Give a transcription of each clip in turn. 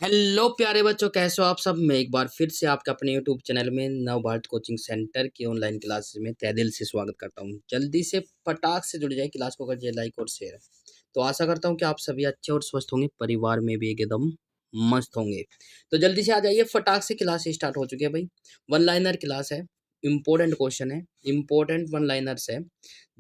Hello प्यारे बच्चों, कैसे हो आप सब। मैं एक बार फिर से आपके अपने यूट्यूब चैनल में नव भारत कोचिंग सेंटर की ऑनलाइन क्लासेस में तहे दिल से स्वागत करता हूं। जल्दी से फटाक से जुड़ जाए, क्लास को कर दिए लाइक और शेयर। तो आशा करता हूं कि आप सभी अच्छे और स्वस्थ होंगे, परिवार में भी एकदम मस्त होंगे। तो जल्दी से आ जाइए, फटाक से क्लास स्टार्ट हो चुकी है भाई। वन लाइनर क्लास है, इंपॉर्टेंट क्वेश्चन है, इंपॉर्टेंट वन लाइनर्स है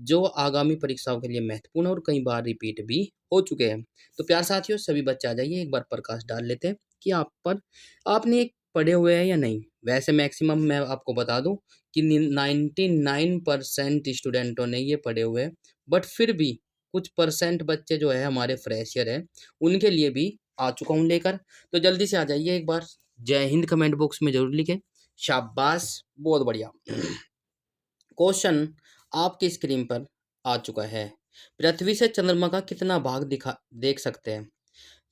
जो आगामी परीक्षाओं के लिए महत्वपूर्ण और कई बार रिपीट भी हो चुके हैं। तो प्यार साथियों, सभी बच्चे आ जाइए, एक बार प्रकाश डाल लेते हैं कि आप पर आपने पढ़े हुए हैं या नहीं। वैसे मैक्सिमम मैं आपको बता दूं कि 99% स्टूडेंटों ने ये पढ़े हुए हैं, बट फिर भी कुछ परसेंट बच्चे जो है हमारे फ्रेशर है, उनके लिए भी आ चुका हूँ लेकर। तो जल्दी से आ जाइए एक बार। जय हिंद कमेंट बॉक्स में जरूर लिखें। शाबाश, बहुत बढ़िया। क्वेश्चन आपकी स्क्रीन पर आ चुका है। पृथ्वी से चंद्रमा का कितना भाग दिखा देख सकते हैं।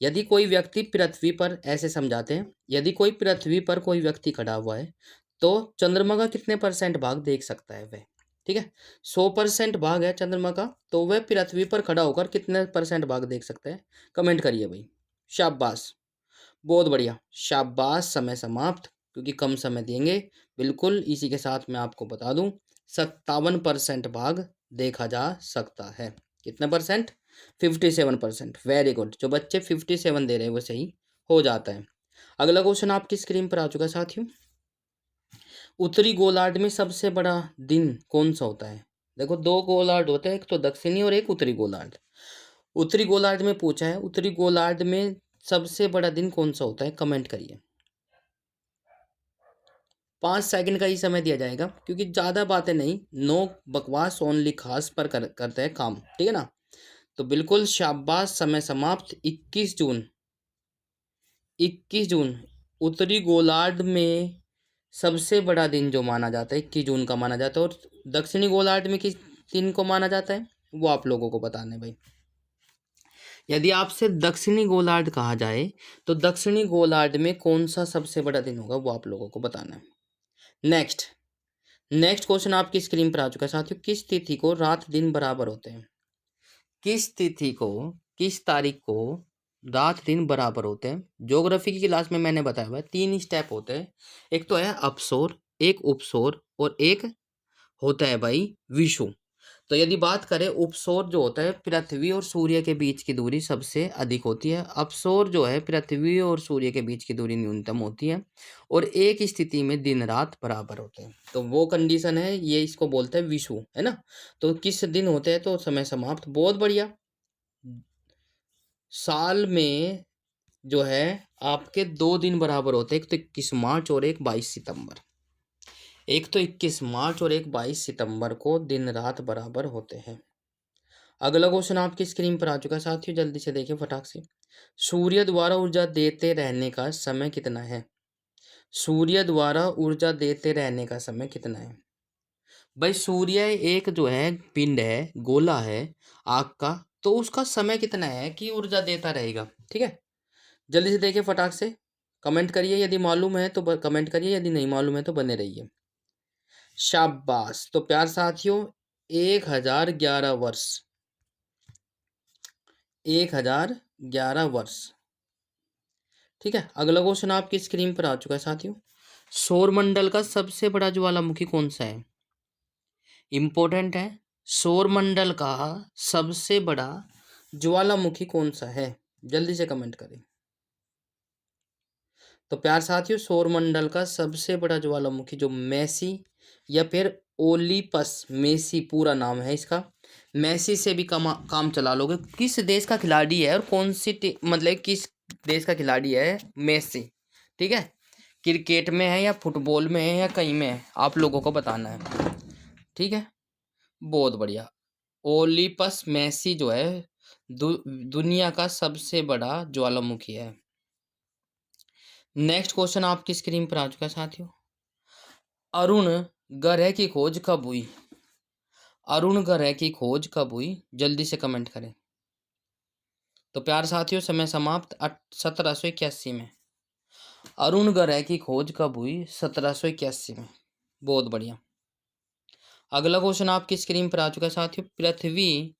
यदि कोई व्यक्ति पृथ्वी पर, ऐसे समझाते हैं, यदि कोई पृथ्वी पर कोई व्यक्ति खड़ा हुआ है तो चंद्रमा का कितने परसेंट भाग देख सकता है वह। ठीक है, 100% भाग है चंद्रमा का, तो वह पृथ्वी पर खड़ा होकर कितने परसेंट भाग देख सकता है। कमेंट करिए भाई। शाबाश, बहुत बढ़िया, शाबाश। समय समाप्त, क्योंकि कम समय देंगे। बिल्कुल इसी के साथ मैं आपको बता दूं, 57% भाग देखा जा सकता है। कितने परसेंट? 57%। वेरी गुड, जो बच्चे 57 दे रहे हैं वो सही हो जाता है। अगला क्वेश्चन आपकी स्क्रीन पर आ चुका है साथियों। उत्तरी गोलार्ध में सबसे बड़ा दिन कौन सा होता है। देखो, दो गोलार्ध होते हैं, एक तो दक्षिणी और एक उत्तरी गोलार्ध। उत्तरी गोलार्ध में पूछा है, उत्तरी गोलार्ध में सबसे बड़ा दिन कौन सा होता है। कमेंट करिए। 5 सेकंड का ही समय दिया जाएगा, क्योंकि ज़्यादा बातें नहीं, नो बकवास, ओनली खास पर करते हैं काम। ठीक है ना। तो बिल्कुल शाबाश, समय समाप्त। 21 जून, 21 जून उत्तरी गोलार्ध में सबसे बड़ा दिन जो माना जाता है, 21 जून का माना जाता है। और दक्षिणी गोलार्ध में किस दिन को माना जाता है, वो आप लोगों को बताना है भाई। यदि आपसे दक्षिणी गोलार्ध कहा जाए तो दक्षिणी गोलार्ध में कौन सा सबसे बड़ा दिन होगा, वो आप लोगों को बताना है। नेक्स्ट, नेक्स्ट क्वेश्चन आपकी स्क्रीन पर आ चुका है साथियों। किस तिथि को रात दिन बराबर होते हैं। किस तिथि को, किस तारीख को रात दिन बराबर होते हैं। ज्योग्राफी की क्लास में मैंने बताया हुआ है, 3 स्टेप होते हैं। एक तो है अपसोर, एक उपसोर और एक होता है भाई विषुव। तो यदि बात करें, उपसौर जो होता है, पृथ्वी और सूर्य के बीच की दूरी सबसे अधिक होती है। अपसौर जो है, पृथ्वी और सूर्य के बीच की दूरी न्यूनतम होती है और एक स्थिति में दिन रात बराबर होते हैं। तो वो कंडीशन है, ये इसको बोलते हैं विषुव, है ना। तो किस दिन होते हैं, तो समय समाप्त। बहुत बढ़िया। साल में जो है आपके 2 दिन बराबर होते हैं, एक तो 21 मार्च और एक 22 सितंबर। एक तो 21 मार्च और एक 22 सितंबर को दिन रात बराबर होते हैं। अगला क्वेश्चन आपकी स्क्रीन पर आ चुका है साथियों, जल्दी से देखिए फटाक से। सूर्य द्वारा ऊर्जा देते रहने का समय कितना है। सूर्य द्वारा ऊर्जा देते रहने का समय कितना है। भाई, सूर्य एक जो है पिंड है, गोला है आग का, तो उसका समय कितना है कि ऊर्जा देता रहेगा। ठीक है, जल्दी से देखिए फटाक से। कमेंट करिए, यदि मालूम है तो कमेंट करिए, यदि नहीं मालूम है तो बने रहिए। शाबाश। तो प्यार साथियों, 1011 वर्ष, 1011 वर्ष। ठीक है, अगला क्वेश्चन आपकी स्क्रीन पर आ चुका है साथियों। सौरमंडल का सबसे बड़ा ज्वालामुखी कौन सा है। इंपॉर्टेंट है। सौरमंडल का सबसे बड़ा ज्वालामुखी कौन सा है, जल्दी से कमेंट करें। तो प्यार साथियों, सौरमंडल का सबसे बड़ा ज्वालामुखी जो मेसी या फिर ओलिपस, मेसी पूरा नाम है इसका। मेसी से भी काम चला लोगे। किस देश का खिलाड़ी है और कौन सी मतलब किस देश का खिलाड़ी है मेसी। ठीक है, क्रिकेट में है या फुटबॉल में है या कहीं में है, आप लोगों को बताना है। ठीक है, बहुत बढ़िया। ओलिपस मेसी जो है दुनिया का सबसे बड़ा ज्वालामुखी है। नेक्स्ट क्वेश्चन आपकी स्क्रीन पर आ चुका है साथियों। अरुण ग्रह की खोज कब हुई। अरुण ग्रह की खोज कब हुई, जल्दी से कमेंट करें। तो प्यार साथियों, समय समाप्त। 1781 में। अरुण ग्रह की खोज कब हुई, 1781 में। बहुत बढ़िया। अगला क्वेश्चन आपकी स्क्रीन पर आ चुका है साथियों। पृथ्वी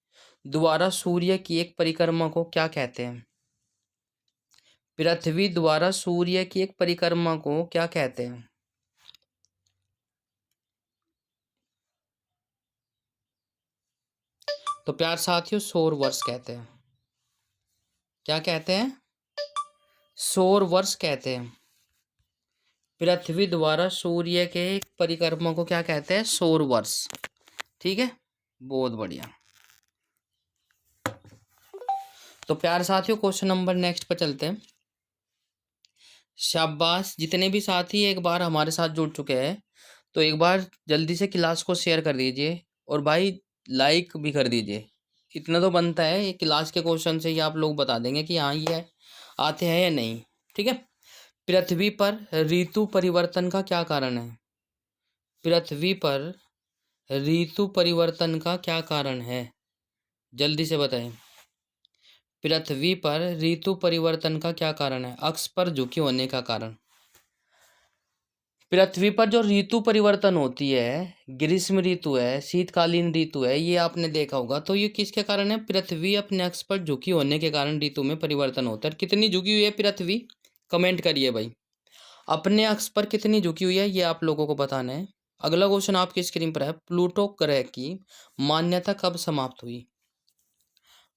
द्वारा सूर्य की एक परिक्रमा को क्या कहते हैं। पृथ्वी द्वारा सूर्य की एक परिक्रमा को क्या कहते हैं? तो प्यार साथियों सौर वर्ष कहते हैं। क्या कहते हैं? सौर वर्ष कहते हैं। पृथ्वी द्वारा सूर्य के एक परिक्रमा को क्या कहते हैं? सौर वर्ष। ठीक है, बहुत बढ़िया। तो प्यार साथियों क्वेश्चन नंबर नेक्स्ट पर चलते हैं। शाबाश, जितने भी साथी एक बार हमारे साथ जुड़ चुके हैं तो एक बार जल्दी से क्लास को शेयर कर दीजिए और भाई लाइक भी कर दीजिए। इतना तो बनता है, ये क्लास के क्वेश्चन से ही आप लोग बता देंगे कि हाँ ये आते हैं या नहीं। ठीक है। पृथ्वी पर ऋतु परिवर्तन का क्या कारण है? पृथ्वी पर ऋतु परिवर्तन का क्या कारण है? जल्दी से बताएं। पृथ्वी पर ऋतु परिवर्तन का क्या कारण है? अक्ष पर झुकी होने का कारण। पृथ्वी पर जो ऋतु परिवर्तन होती है, ग्रीष्म ऋतु है, शीतकालीन ऋतु है, ये आपने देखा होगा। तो ये किसके कारण है? पृथ्वी अपने अक्ष पर झुकी होने के कारण ऋतु में परिवर्तन होता है। कितनी झुकी हुई है पृथ्वी? कमेंट करिए भाई। अपने अक्ष पर कितनी झुकी हुई है ये आप लोगों को बताना है। अगला क्वेश्चन आपकी स्क्रीन पर है। प्लूटो ग्रह की मान्यता कब समाप्त हुई?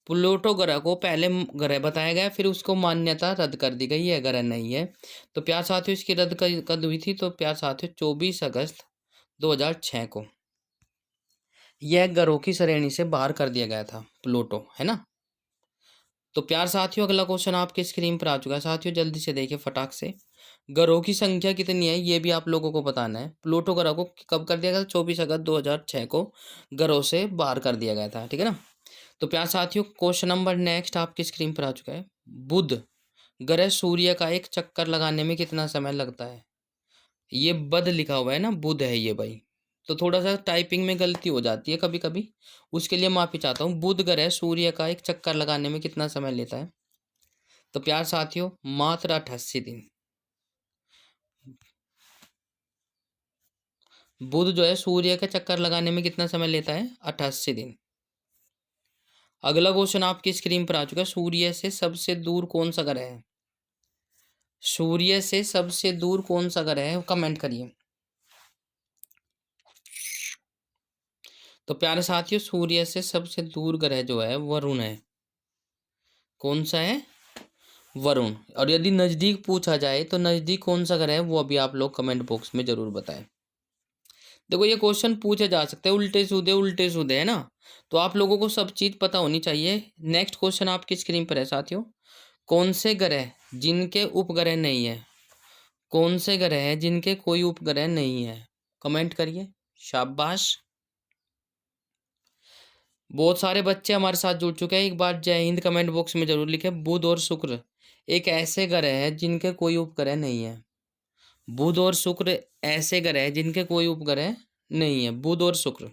प्लूटो ग्रह को पहले ग्रह बताया गया, फिर उसको मान्यता रद्द कर दी गई, यह ग्रह नहीं है। तो प्यार साथियों इसकी रद्द कब हुई थी? तो प्यार साथियों 24 अगस्त 2006 को यह ग्रहों की श्रेणी से बाहर कर दिया गया था प्लूटो, है ना। तो प्यार साथियों अगला क्वेश्चन आपके स्क्रीन पर आ चुका है। साथियों जल्दी से देखिए फटाक से। ग्रहों की संख्या कितनी है ये भी आप लोगों को बताना है। प्लूटो ग्रह को कब कर दिया गया था? 24 अगस्त 2006 को ग्रहों से बाहर कर दिया गया था। ठीक है ना। तो प्यार साथियों क्वेश्चन नंबर नेक्स्ट आपकी स्क्रीन पर आ चुका है। बुध ग्रह सूर्य का एक चक्कर लगाने में कितना समय लगता है? ये बद लिखा हुआ है ना, बुध है ये भाई। तो थोड़ा सा टाइपिंग में गलती हो जाती है कभी कभी, उसके लिए माफी चाहता हूँ। बुध ग्रह सूर्य का एक चक्कर लगाने में कितना समय लेता है? तो प्यार साथियों मात्र 88 दिन। बुध जो है सूर्य के चक्कर लगाने में कितना समय लेता है? 88 दिन। अगला क्वेश्चन आपकी स्क्रीन पर आ चुका है। सूर्य से सबसे दूर कौन सा ग्रह है? सूर्य से सबसे दूर कौन सा ग्रह है? कमेंट करिए। तो प्यारे साथियों सूर्य से सबसे दूर ग्रह जो है वरुण है। कौन सा है? वरुण। और यदि नजदीक पूछा जाए तो नजदीक कौन सा ग्रह है वो अभी आप लोग कमेंट बॉक्स में जरूर बताएं। देखो ये क्वेश्चन पूछे जा सकते हैं उल्टे सीधे है ना, तो आप लोगों को सब चीज पता होनी चाहिए। नेक्स्ट क्वेश्चन आपकी स्क्रीन पर है साथियों। कौन से ग्रह जिनके उपग्रह नहीं है? कौन से ग्रह हैं जिनके कोई उपग्रह नहीं है? कमेंट करिए। शाबाश, बहुत सारे बच्चे हमारे साथ जुड़ चुके हैं। एक बार जय हिंद कमेंट बॉक्स में जरूर लिखें। बुध और शुक्र एक ऐसे ग्रह हैं जिनके कोई उपग्रह नहीं है। बुध और शुक्र ऐसे ग्रह हैं जिनके कोई उपग्रह नहीं है। बुध और शुक्र।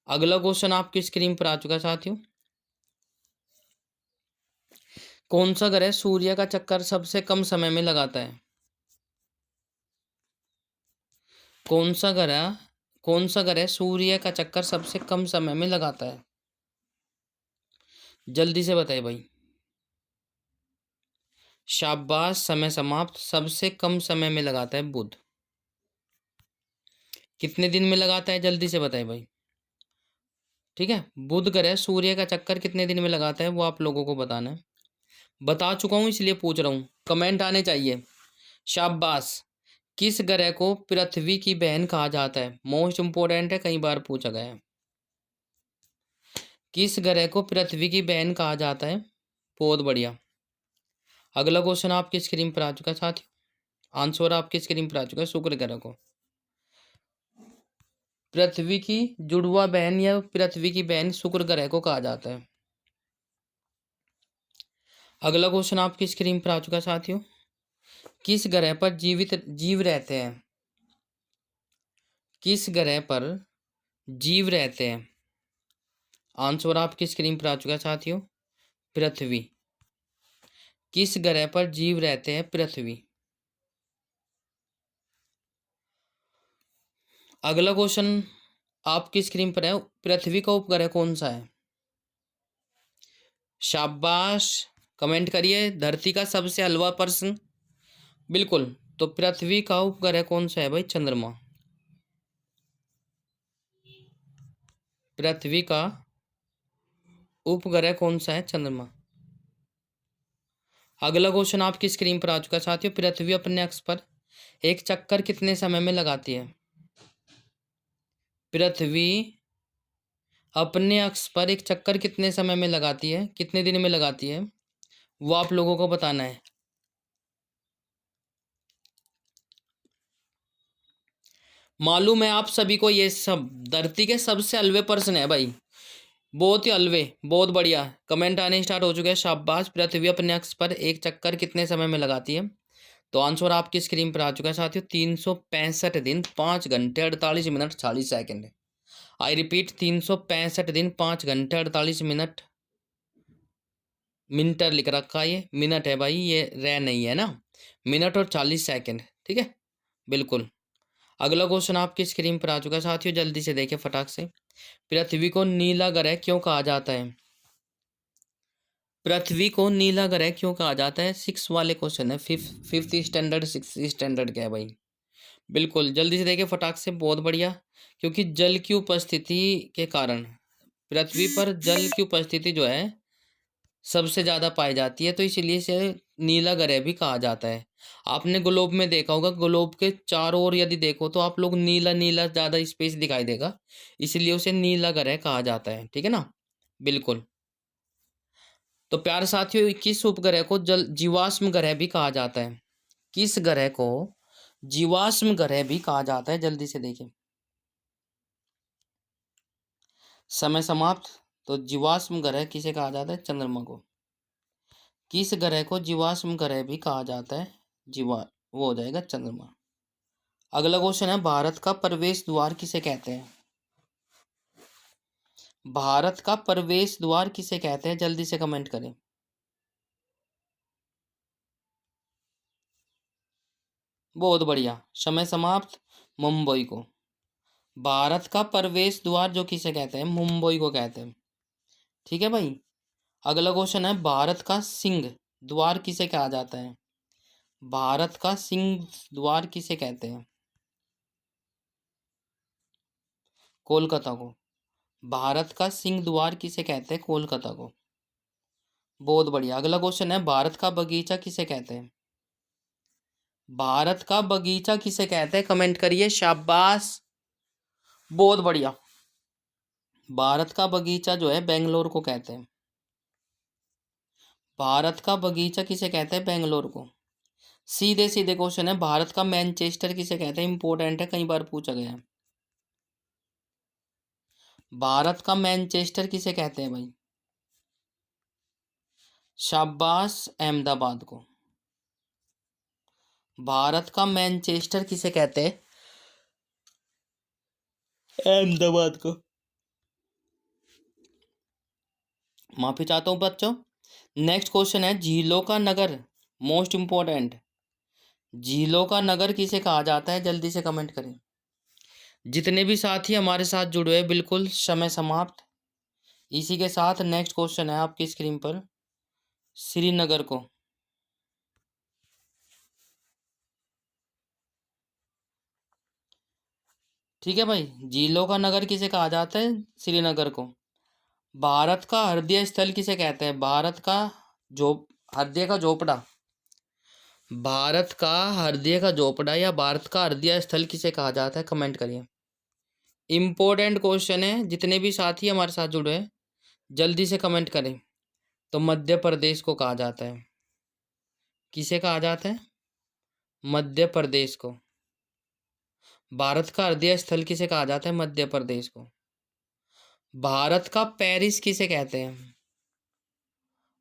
अगला क्वेश्चन आपकी स्क्रीन पर आ चुका है साथियों। कौन सा ग्रह सूर्य का चक्कर सबसे कम समय में लगाता है? कौन सा ग्रह सूर्य का चक्कर सबसे कम समय में लगाता है? जल्दी से बताइए भाई। शाबाश, समय समाप्त। सबसे कम समय में लगाता है बुध। कितने दिन में लगाता है जल्दी से बताइए भाई। ठीक है, बुध ग्रह सूर्य का चक्कर कितने दिन में लगाता है वो आप लोगों को बताना है। बता चुका हूं इसलिए पूछ रहा हूं, कमेंट आने चाहिए। शाबाश। किस ग्रह को पृथ्वी की बहन कहा जाता है? मोस्ट इंपोर्टेंट है, कई बार पूछा गया है। किस ग्रह को पृथ्वी की बहन कहा जाता है? बहुत बढ़िया। अगला क्वेश्चन आपकी स्क्रीन पर आ चुका है साथियों। आंसर आपकी स्क्रीन पर आ चुका है। शुक्र ग्रह को पृथ्वी की जुड़वा बहन या पृथ्वी की बहन शुक्र ग्रह को कहा जाता है। अगला क्वेश्चन आपकी स्क्रीन पर आ चुका है साथियों। किस ग्रह पर जीव रहते हैं? किस ग्रह पर जीव रहते हैं? आंसर आपकी स्क्रीन पर आ चुका है साथियों। पृथ्वी। किस ग्रह पर जीव रहते हैं? पृथ्वी। अगला क्वेश्चन आपकी स्क्रीन पर है। पृथ्वी का उपग्रह कौन सा है? शाबाश, कमेंट करिए। धरती का सबसे हल्का प्रश्न, बिल्कुल। तो पृथ्वी का उपग्रह कौन सा है भाई? चंद्रमा। पृथ्वी का उपग्रह कौन सा है? चंद्रमा। अगला क्वेश्चन आपकी स्क्रीन पर आ चुका है साथियों। पृथ्वी अपने अक्ष पर एक चक्कर कितने समय में लगाती है? पृथ्वी अपने अक्ष पर एक चक्कर कितने समय में लगाती है, कितने दिन में लगाती है, वो आप लोगों को बताना है। मालूम है आप सभी को, ये सब धरती के सबसे हल्के प्रश्न है भाई, बहुत ही हल्के, बहुत बढ़िया। कमेंट आने स्टार्ट हो चुके हैं, शाबाश। पृथ्वी अपने अक्ष पर एक चक्कर कितने समय में लगाती है? तो आंसर आपकी स्क्रीन पर आ चुका है साथियों, 365 दिन 5 घंटे 48 मिनट 40 सेकंड। आई रिपीट, 365 दिन 5 घंटे 48 मिनट। मिनटर लिख रखा है, ये मिनट है भाई, ये रह नहीं है ना। मिनट और 40 सेकंड, ठीक है, बिल्कुल। अगला क्वेश्चन आपकी स्क्रीन पर आ चुका है साथियों, जल्दी से देखिए फटाक से। पृथ्वी को नीला ग्रह क्यों कहा जाता है? पृथ्वी को नीला ग्रह क्यों कहा जाता है? 6 वाले क्वेश्चन है, फिफ्थ स्टैंडर्ड 6th स्टैंडर्ड का है भाई, बिल्कुल। जल्दी से देखिए फटाक से, बहुत बढ़िया। क्योंकि जल की उपस्थिति के कारण, पृथ्वी पर जल की उपस्थिति जो है सबसे ज़्यादा पाई जाती है, तो इसीलिए इसे नीला ग्रह भी कहा जाता है। आपने ग्लोब में देखा होगा, ग्लोब के चारों ओर यदि देखो तो आप लोग नीला नीला ज़्यादा स्पेस दिखाई देगा, इसलिए उसे नीला ग्रह कहा जाता है, ठीक है ना, बिल्कुल। तो प्यारे साथियों, किस उपग्रह को जल जीवाश्म ग्रह भी कहा जाता है? किस ग्रह को जीवाश्म ग्रह भी कहा जाता है? जल्दी से देखिए, समय समाप्त। तो जीवाश्म ग्रह किसे कहा जाता है? चंद्रमा को। किस ग्रह को जीवाश्म ग्रह भी कहा जाता है? जीवा वो हो जाएगा चंद्रमा। अगला क्वेश्चन है, भारत का प्रवेश द्वार किसे कहते हैं? भारत का प्रवेश द्वार किसे कहते हैं? जल्दी से कमेंट करें। बहुत बढ़िया, समय समाप्त। मुंबई को। भारत का प्रवेश द्वार जो किसे कहते हैं? मुंबई को कहते हैं, ठीक है भाई। अगला क्वेश्चन है, भारत का सिंह द्वार किसे कहा जाता है? भारत का सिंह द्वार किसे कहते हैं? कोलकाता को। भारत का सिंह द्वार किसे कहते हैं? कोलकाता को। बहुत बढ़िया। अगला क्वेश्चन है, भारत का बगीचा किसे कहते हैं? भारत का बगीचा किसे कहते हैं? कमेंट करिए, शाबाश, बहुत बढ़िया। भारत का बगीचा जो है बेंगलोर को कहते हैं। भारत का बगीचा किसे कहते हैं? बेंगलोर को। सीधे सीधे क्वेश्चन है, भारत का मैनचेस्टर किसे कहते हैं? इंपॉर्टेंट है, कई बार पूछा गया है। भारत का मैनचेस्टर किसे कहते हैं भाई? शाबाश, अहमदाबाद को। भारत का मैनचेस्टर किसे कहते हैं? अहमदाबाद को। माफी चाहता हूँ बच्चों। नेक्स्ट क्वेश्चन है, झीलों का नगर, मोस्ट इंपॉर्टेंट, झीलों का नगर किसे कहा जाता है? जल्दी से कमेंट करें। जितने भी साथी हमारे साथ जुड़े हैं, बिल्कुल समय समाप्त। इसी के साथ नेक्स्ट क्वेश्चन है आपकी स्क्रीन पर, श्रीनगर को। ठीक है भाई, झीलों का नगर किसे कहा जाता है? श्रीनगर को। भारत का हृदय स्थल किसे कहते हैं? भारत का झोप हृदय का झोपड़ा, भारत का हृदय का झोपड़ा या भारत का हृदय स्थल किसे कहा जाता है? कमेंट करिए। इंपॉर्टेंट क्वेश्चन है, जितने भी साथी हमारे साथ जुड़े हैं जल्दी से कमेंट करें। तो मध्य प्रदेश को कहा जाता है। किसे कहा जाता है? मध्य प्रदेश को। भारत का हृदय स्थल किसे कहा जाता है? मध्य प्रदेश को। भारत का पेरिस किसे कहते हैं?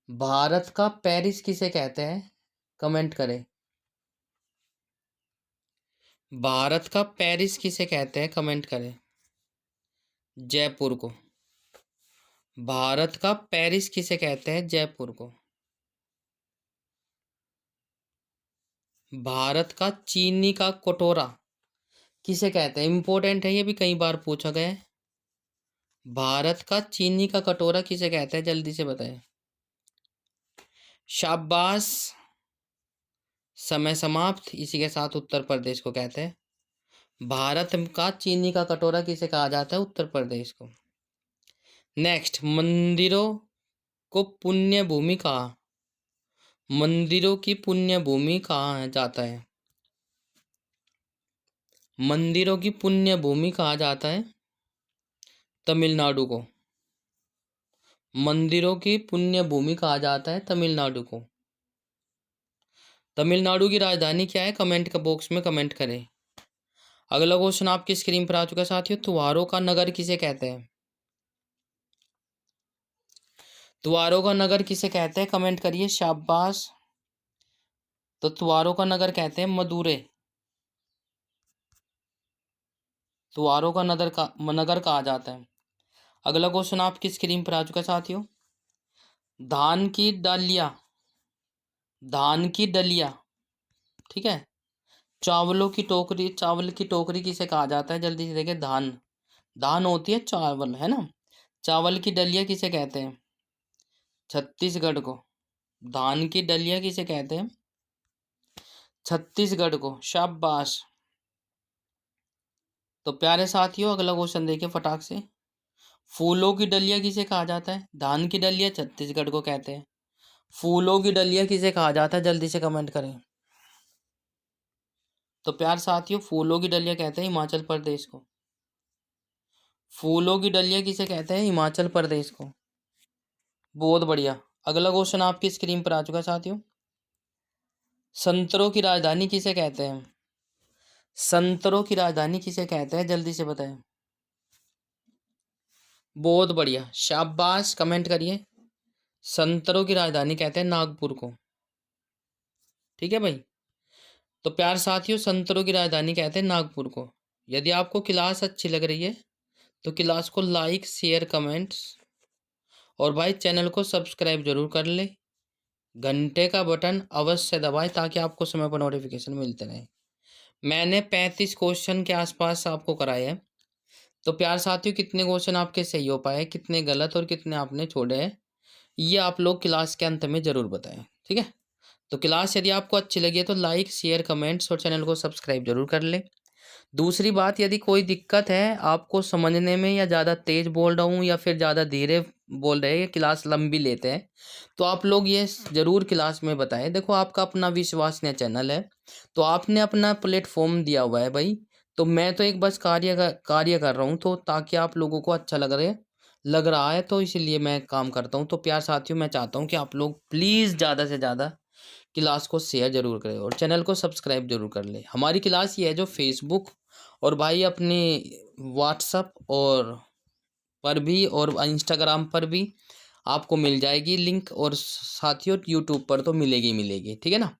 भारत का पेरिस किसे कहते हैं? कमेंट करें। भारत का पेरिस किसे कहते हैं? कमेंट करें। जयपुर को। भारत का पेरिस किसे कहते हैं? जयपुर को। भारत का चीनी का कटोरा किसे कहते हैं? इंपॉर्टेंट है, ये भी कई बार पूछा गया है। भारत का चीनी का कटोरा किसे कहते हैं? जल्दी से बताएं। शाबाश, समय समाप्त। इसी के साथ उत्तर प्रदेश को कहते हैं। भारत का चीनी का कटोरा किसे कहा जाता है? उत्तर प्रदेश को। नेक्स्ट, मंदिरों को पुण्य भूमि कहा, मंदिरों की पुण्य भूमि कहा जाता है? मंदिरों की पुण्य भूमि कहा जाता है तमिलनाडु को। मंदिरों की पुण्य भूमि कहा जाता है तमिलनाडु को। तमिलनाडु की राजधानी क्या है? कमेंट का बॉक्स में कमेंट करें। अगला क्वेश्चन आपकी स्क्रीन पर आ चुका है साथियों। त्योहारों का नगर किसे कहते हैं? त्योहारों का नगर किसे कहते हैं? कमेंट करिए। शाबाश। तो त्योहारों का नगर कहते हैं मदुरै। त्योहारों का नगर कहा जाता है। अगला क्वेश्चन आपकी स्क्रीन पर आ चुका है साथियों। धान की डालियां, धान की डलिया, ठीक है। चावलों की टोकरी, चावल की टोकरी किसे कहा जाता है? जल्दी से देखिए। धान, धान होती है चावल, है ना। चावल की डलिया किसे कहते हैं? छत्तीसगढ़ को। धान की डलिया किसे कहते हैं? छत्तीसगढ़ को। शाबाश। तो प्यारे साथियों, अगला क्वेश्चन देखिए फटाक से। फूलों की डलिया किसे कहा जाता है? धान की डलिया छत्तीसगढ़ को कहते हैं। फूलों की डलिया किसे कहा जाता है? जल्दी से कमेंट करें। तो प्यार साथियों, फूलों की डलिया कहते हैं हिमाचल प्रदेश को। फूलों की डलिया किसे कहते हैं? हिमाचल प्रदेश को। बहुत बढ़िया। अगला क्वेश्चन आपकी स्क्रीन पर आ चुका है साथियों। संतरों की राजधानी किसे कहते हैं? संतरों की राजधानी किसे कहते हैं? जल्दी से बताएं। बहुत बढ़िया, शाबाश, कमेंट करिए। संतरों की राजधानी कहते हैं नागपुर को। ठीक है भाई। तो प्यार साथियों, संतरों की राजधानी कहते हैं नागपुर को। यदि आपको क्लास अच्छी लग रही है तो क्लास को लाइक, शेयर, कमेंट्स और भाई चैनल को सब्सक्राइब जरूर कर ले। घंटे का बटन अवश्य दबाएं ताकि आपको समय पर नोटिफिकेशन मिलते रहे। मैंने 35 क्वेश्चन के आसपास आपको कराए हैं। तो प्यार साथियों, कितने क्वेश्चन आपके सही हो पाए, कितने गलत और कितने आपने छोड़े हैं, ये आप लोग क्लास के अंत में ज़रूर बताएं। ठीक है। तो क्लास यदि आपको अच्छी लगी है तो लाइक, शेयर, कमेंट्स और चैनल को सब्सक्राइब जरूर कर ले। दूसरी बात, यदि कोई दिक्कत है आपको समझने में, या ज़्यादा तेज बोल रहा हूँ या फिर ज़्यादा धीरे बोल रहे हैं, क्लास लंबी लेते हैं, तो आप लोग ये ज़रूर क्लास में बताएं। देखो, आपका अपना विश्वसनीय चैनल है, तो आपने अपना प्लेटफॉर्म दिया हुआ है भाई। तो मैं तो एक बस कार्य कर रहा हूँ, तो ताकि आप लोगों को अच्छा लग रहा है, तो इसीलिए मैं काम करता हूँ। तो प्यार साथियों, मैं चाहता हूँ कि आप लोग प्लीज़ ज़्यादा से ज़्यादा क्लास को शेयर जरूर करें और चैनल को सब्सक्राइब जरूर कर ले। हमारी क्लास ये है जो फेसबुक और भाई अपने व्हाट्सअप और पर भी और इंस्टाग्राम पर भी आपको मिल जाएगी लिंक, और साथियों यूट्यूब पर तो मिलेगी मिलेगी। ठीक है ना।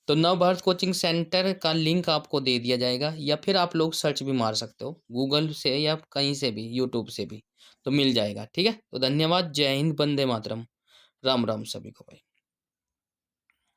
तो नवभारत कोचिंग सेंटर का लिंक आपको दे दिया जाएगा, या फिर आप लोग सर्च भी मार सकते हो गूगल से या कहीं से भी, यूट्यूब से भी तो मिल जाएगा। ठीक है। तो धन्यवाद। जय हिंद, वंदे मातरम। राम राम सभी को भाई।